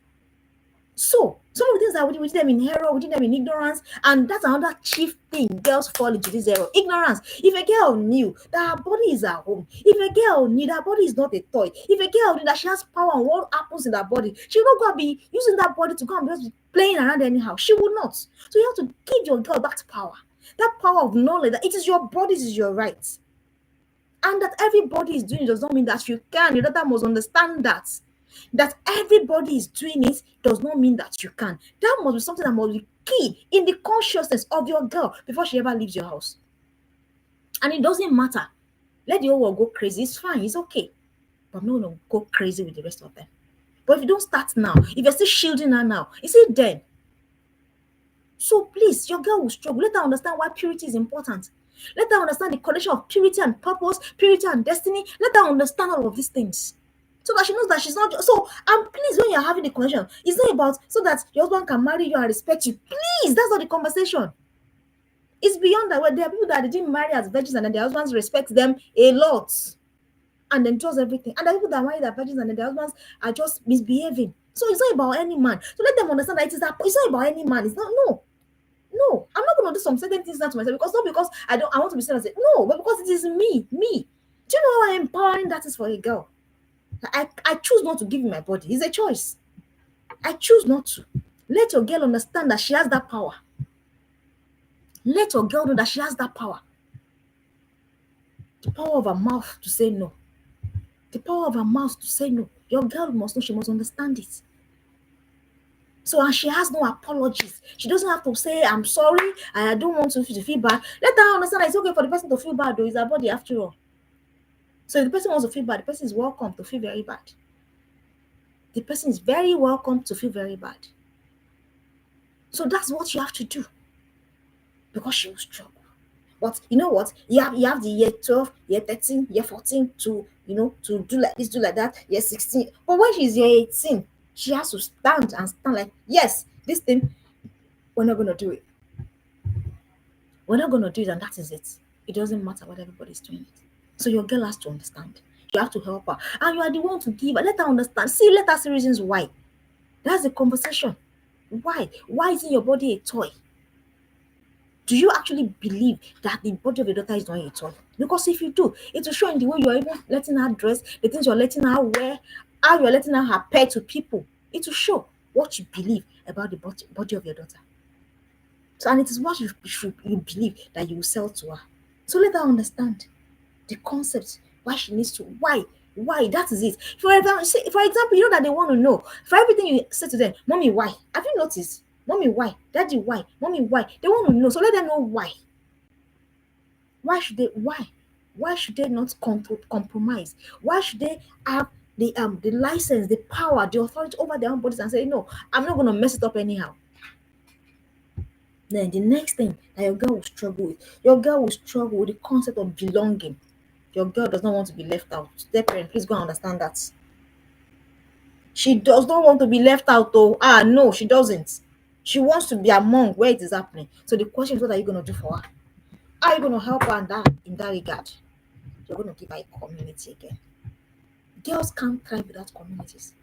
So some of the things that we did them in error, we did them in ignorance, and that's another chief thing girls fall into this error: ignorance. If a girl knew that her body is her home, if a girl knew that her body is not a toy, if a girl knew that she has power on what happens in her body, she will not go and be using that body to go and be playing around anyhow. She will not. So you have to give your girl that power, that power of knowledge that it is your body, it is your right, and that everybody is doing it does not mean that you can. Your daughter must understand that everybody is doing it does not mean that you can. That must be something that must be key in the consciousness of your girl before she ever leaves your house. And it doesn't matter. Let the whole world go crazy. It's fine. It's okay. But no, go crazy with the rest of them. But if you don't start now, if you're still shielding her now, is it then? So please, your girl will struggle. Let her understand why purity is important. Let her understand the connection of purity and purpose, purity and destiny. Let her understand all of these things, so that she knows that she's not so. And please, when you're having the connection, it's not about so that your husband can marry you and respect you. Please, that's not the conversation. It's beyond that. Where there are people that they didn't marry as virgins and then their husbands respect them a lot and then trust everything. And there are people that marry their virgins and then their husbands are just misbehaving. So it's not about any man. So let them understand that it's not about any man. It's not. No, I'm not going to do some certain things now to myself, because not because I want to be seen as a no, but because it is me. Do you know how empowering that is for a girl? I choose not to give you my body. It's a choice. I choose not to. Let your girl understand that she has that power. Let your girl know that she has that power. The power of her mouth to say no. The power of her mouth to say no. Your girl must know, she must understand it. So, and she has no apologies. She doesn't have to say, "I'm sorry, I don't want to feel bad." Let her understand that it's okay for the person to feel bad, though. It's her body after all. So if the person wants to feel bad, the person is welcome to feel very bad. The person is very welcome to feel very bad. So that's what you have to do, because she will struggle. But you know what? You have the year 12, year 13, year 14 to to do like this, do like that, year 16. But when she's year 18, she has to stand like, yes, this thing, we're not gonna do it. We're not gonna do it, and that is it. It doesn't matter what everybody's doing it. So your girl has to understand. You have to help her. And you are the one to give her. Let her understand. Let her see reasons why. That's the conversation. Why? Why isn't your body a toy? Do you actually believe that the body of your daughter is not a toy? Because if you do, it will show in the way you're even letting her dress, the things you're letting her wear, how you're letting her appear to people. It will show what you believe about the body of your daughter. So, and it is what you believe that you will sell to her. So let her understand the concept, why she needs to, why that is it. For example, you know that they want to know for everything you say to them, "Mommy, why?" Have you noticed? "Mommy, why?" "Daddy, why?" "Mommy, why?" They want to know. So let them know why. Why should they not compromise? Why should they have the license, the power, the authority over their own bodies and say, "No, I'm not going to mess it up anyhow"? Then the next thing that your girl will struggle with, the concept of belonging. Your girl does not want to be left out. Their parent, please go and understand that. She does not want to be left out, though. No, she doesn't. She wants to be among where it is happening. So the question is, what are you going to do for her? How are you going to help her in that regard? You're going to give her a community again. Girls can't thrive without communities.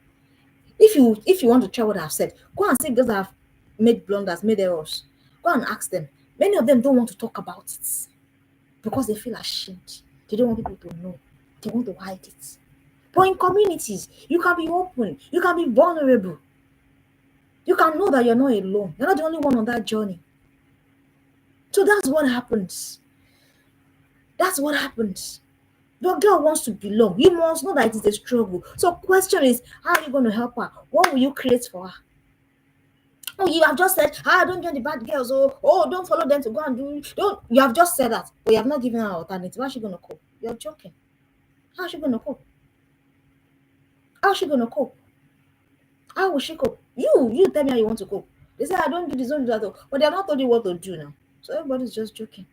If you want to try what I've said, go and see girls that have made blunders, made errors. Go and ask them. Many of them don't want to talk about it because they feel ashamed. They don't want people to know. They want to hide it. But in communities, you can be open. You can be vulnerable. You can know that you're not alone. You're not the only one on that journey. So that's what happens. That's what happens. Your girl wants to belong. You must know that it is a struggle. So question is, how are you going to help her? What will you create for her? Oh, you have just said, don't join the bad girls. Oh, don't follow them to go and do. Don't. You have just said that, but you have not given her an alternative. How's she going to cope? You're joking. How's she going to cope? How's she going to cope? How will she cope? You tell me how you want to cope. They say, I don't do this, don't do that. But they have not told you what to do now. So everybody's just joking.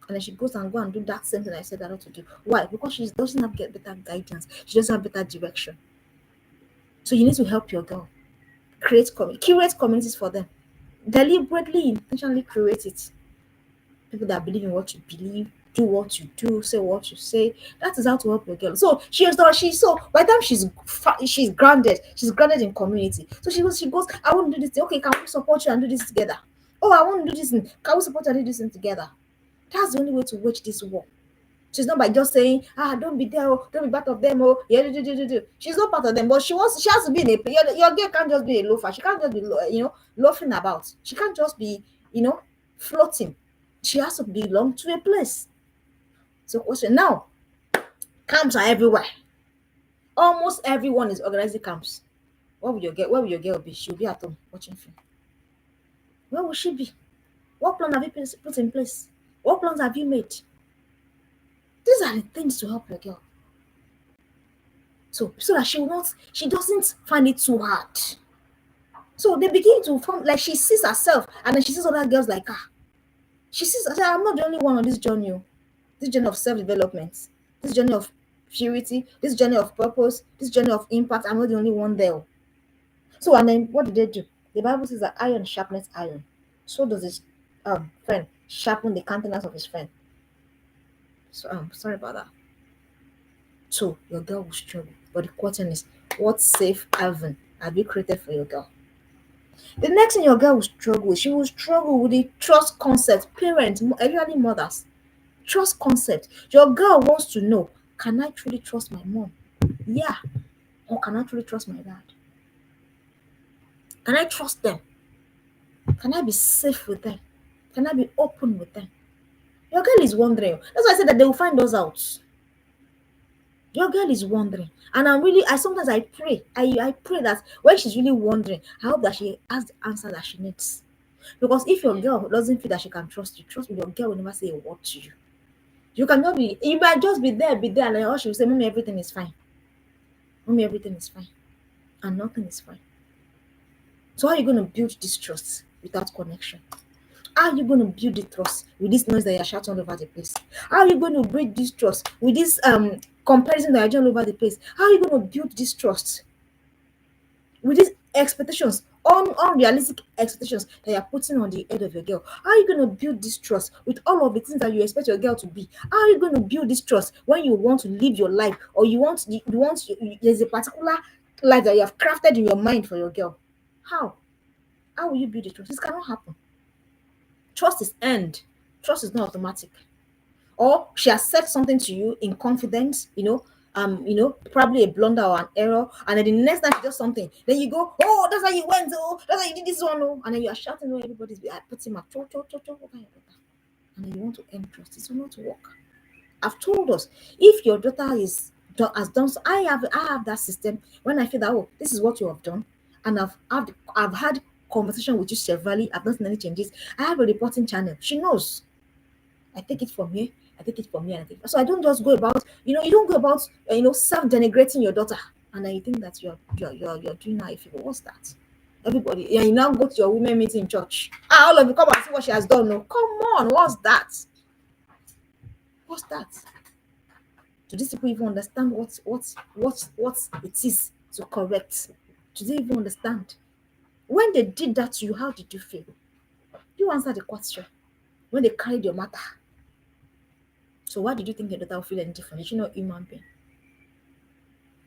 And then she goes and go and do that same thing I said I not to do. Why? Because she doesn't have get better guidance. She doesn't have better direction. So you need to help your girl. Curate communities for them. Deliberately, intentionally create it. People that believe in what you believe, do what you do, say what you say. That is how to help your girl. So so by the time she's grounded in community. So she goes, I want to do this. Okay, can we support you and do this together? Oh, I want to do this. Can we support you and do this together? That's the only way to wage this war. She's not by just saying, don't be there, don't be part of them, yeah, do. She's not part of them, but she has to be in a your girl can't just be a loafer. She can't just be loafing about. She can't just be, floating. She has to belong to a place. So question now, camps are everywhere. Almost everyone is organizing camps. Where will your girl be? She'll be at home watching film. Where will she be? What plan have you put in place? What plans have you made? These are the things to help your girl. So that she doesn't find it too hard. So they begin to form, like, she sees herself and then she sees other girls like her. She sees herself, I'm not the only one on this journey. This journey of self-development, this journey of purity, this journey of purpose, this journey of impact. I'm not the only one there. So and then what did they do? The Bible says that iron sharpens iron. So does his friend sharpen the countenance of his friend. So sorry about that. So your girl will struggle. But the question is, what safe haven have you created for your girl? The next thing your girl will struggle with, she will struggle with the trust concept. Parents, especially mothers, trust concept. Your girl wants to know, can I truly trust my mom? Yeah. Or can I truly trust my dad? Can I trust them? Can I be safe with them? Can I be open with them? Your girl is wondering. That's why I said that they will find us out. Your girl is wondering. And I sometimes I pray. I pray that when she's really wondering, I hope that she has the answer that she needs. Because if your girl doesn't feel that she can trust you, trust me, your girl will never say a word to you. You might just be there, and then all she will say, Mommy, everything is fine. Mommy, everything is fine. And nothing is fine. So how are you going to build this trust without connection? How are you going to build the trust with this noise that you're shouting all over the place? How are you going to break this trust with this comparison that you're doing all over the place? How are you going to build this trust with these expectations, unrealistic expectations that you're putting on the head of your girl? How are you going to build this trust with all of the things that you expect your girl to be? How are you going to build this trust when you want to live your life, or there's a particular life that you have crafted in your mind for your girl? How? How will you build the trust? This cannot happen. Trust is earned. Trust is not automatic. Or she has said something to you in confidence, probably a blunder or an error, and then the next time she does something, then you go, oh, that's how you went, that's how you did this one, and then you are shouting, everybody's putting my cho, and then you want to end trust. It will not work. I've told us, if your daughter has done so, I have that system. When I feel that, oh, this is what you have done, and I've had conversation with you severally, I've not seen any changes, I have a reporting channel. She knows. I take it from here, I take it from here, and I take it. So I don't just go about, you don't go about, self-denigrating your daughter, and then you think that you're doing her a favor. What's that? Everybody, yeah, you now go to your women meeting in church. All of you come and see what she has done. No, come on, what's that? What's that? Do these people even understand what it is to correct? Do they even understand? When they did that to you, how did you feel? You answer the question. When they carried your matter. So why did you think your daughter will feel any different? Is she not a human being?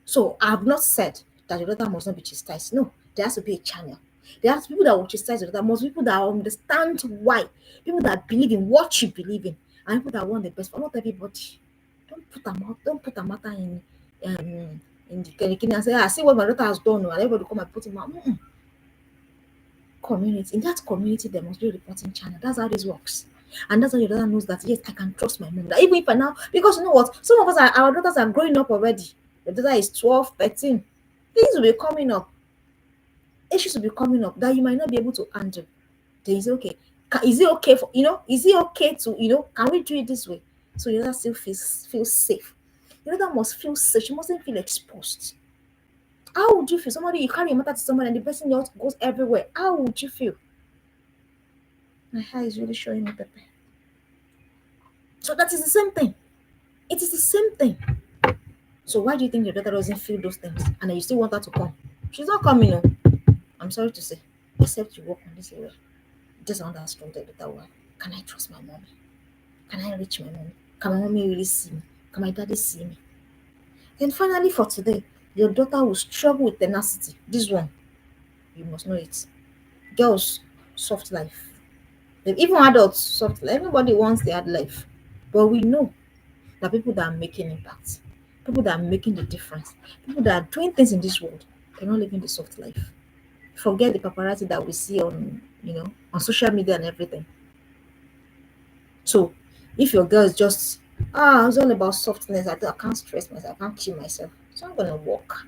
So I have not said that your daughter must not be chastised. No, there has to be a channel. There has to be people that will chastise your daughter. Must be people that understand why. People that believe in what you believe in. And people that want the best for not everybody. Don't put a matter in the clinic and say, see what my daughter has done, and everybody come and put him out. Community. In that community, there must be a reporting channel. That's how this works. And that's how your daughter knows that yes, I can trust my mom. That even if I now, because you know what, some of us are, our daughters are growing up already. Your daughter is 12, 13. Things will be coming up, issues will be coming up that you might not be able to handle. Then you say, okay, is it okay for is it okay to can we do it this way? So your daughter still feels safe. Your daughter must feel safe. She mustn't feel exposed. How would you feel? Somebody, you carry a matter to someone and the person just goes everywhere. How would you feel? My hair is really showing me pepper. So that is the same thing. It is the same thing. So why do you think your daughter doesn't feel those things and then you still want her to come? She's not coming, no. I'm sorry to say. Except you work on this area. Just understand that well. Can I trust my mommy? Can I reach my mommy? Can my mommy really see me? Can my daddy see me? Then finally for today, your daughter will struggle with tenacity. This one, you must know it. Girls, soft life. Even adults, soft life. Everybody wants their life. But we know that people that are making impact, people that are making the difference, people that are doing things in this world, they're not living the soft life. Forget the paparazzi that we see on, on social media and everything. So if your girl is just, it's all about softness, I can't stress myself, I can't kill myself, it's not gonna work.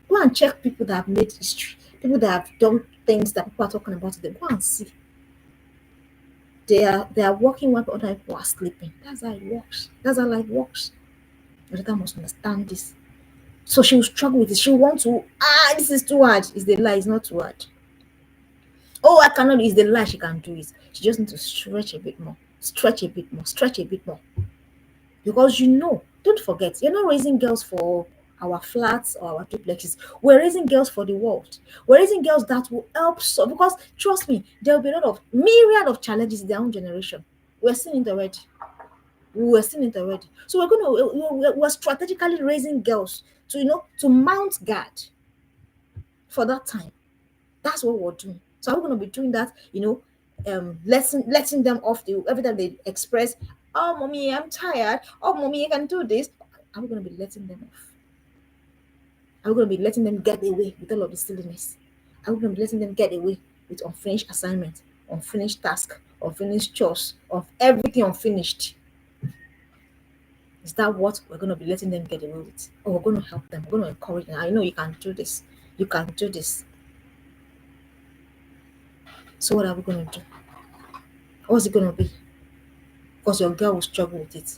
Go and check people that have made history, people that have done things that people are talking about today. Go and see. They are working while other people are sleeping. That's how it works. That's how life works. Your daughter must understand this. So she will struggle with it. She will want to, this is too hard. It's the lie, it's not too hard. Oh, I cannot, it's the lie, she can do it. She just need to stretch a bit more. Stretch a bit more. Stretch a bit more. Because don't forget, you're not raising girls for our flats or our duplexes. We're raising girls for the world. We're raising girls that will help. So, because trust me, there will be a lot of myriad of challenges in their own generation. We're seeing it already. We're seeing it already. So we're strategically raising girls to to mount guard for that time. That's what we're doing. So I'm gonna be doing that, letting them off the every time they express, oh mommy, I'm tired. Oh mommy, you can do this. Are we gonna be letting them off? Are we gonna be letting them get away with all of the silliness? Are we gonna be letting them get away with unfinished assignment, unfinished task, unfinished chores, of everything unfinished? Is that what we're gonna be letting them get away with? Or we're gonna help them, we're gonna encourage them. I know you can do this, you can do this. So what are we gonna do? What's it gonna be? Because your girl will struggle with it.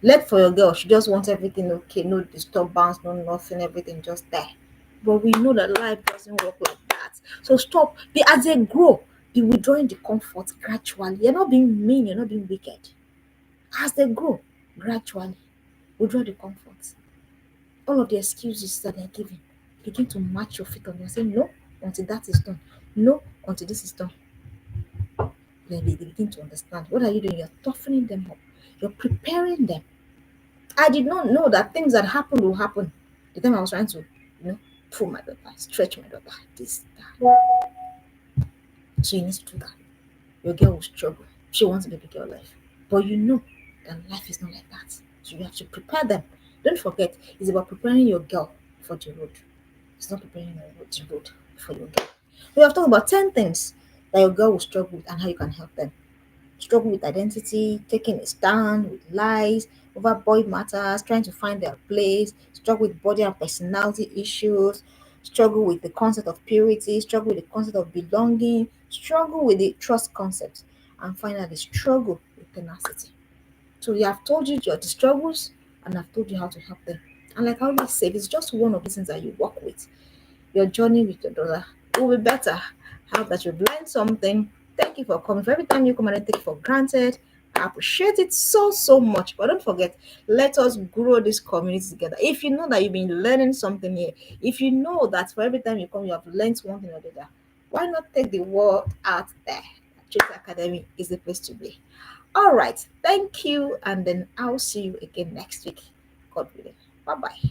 Left for your girl, she just wants everything okay, no disturbance, no nothing, everything just there. But we know that life doesn't work like that. So stop. As they grow, be withdrawing the comfort gradually. You're not being mean, you're not being wicked. As they grow, gradually, withdraw the comfort. All of the excuses that they're giving, begin to match your feet on. You're saying no until that is done. No until this is done. Then they begin to understand. What are you doing? You're toughening them up. You're preparing them. I did not know that things that happened will happen. The time I was trying to, pull my daughter, stretch my daughter, this, that. So you need to do that. Your girl will struggle. She wants a baby girl life. But you know that life is not like that. So you have to prepare them. Don't forget, it's about preparing your girl for the road. It's not preparing the road for your girl. We have talked about 10 things that your girl will struggle with and how you can help them. Struggle with identity, taking a stand with lies over boy matters, trying to find their place, struggle with body and personality issues, struggle with the concept of purity, struggle with the concept of belonging, struggle with the trust concept, and finally struggle with tenacity. So we have told you the struggles and I've told you how to help them. And like I always say, it's just one of the things that you work with. Your journey with your daughter will be better. I hope that you've learned something. Thank you for coming. For every time you come, and I take it for granted. I appreciate it so, so much. But don't forget, let us grow this community together. If you know that you've been learning something here, if you know that for every time you come, you have learned one thing or the other, why not take the word out there? Truth Academy is the place to be. All right. Thank you. And then I'll see you again next week. God willing. Bye bye.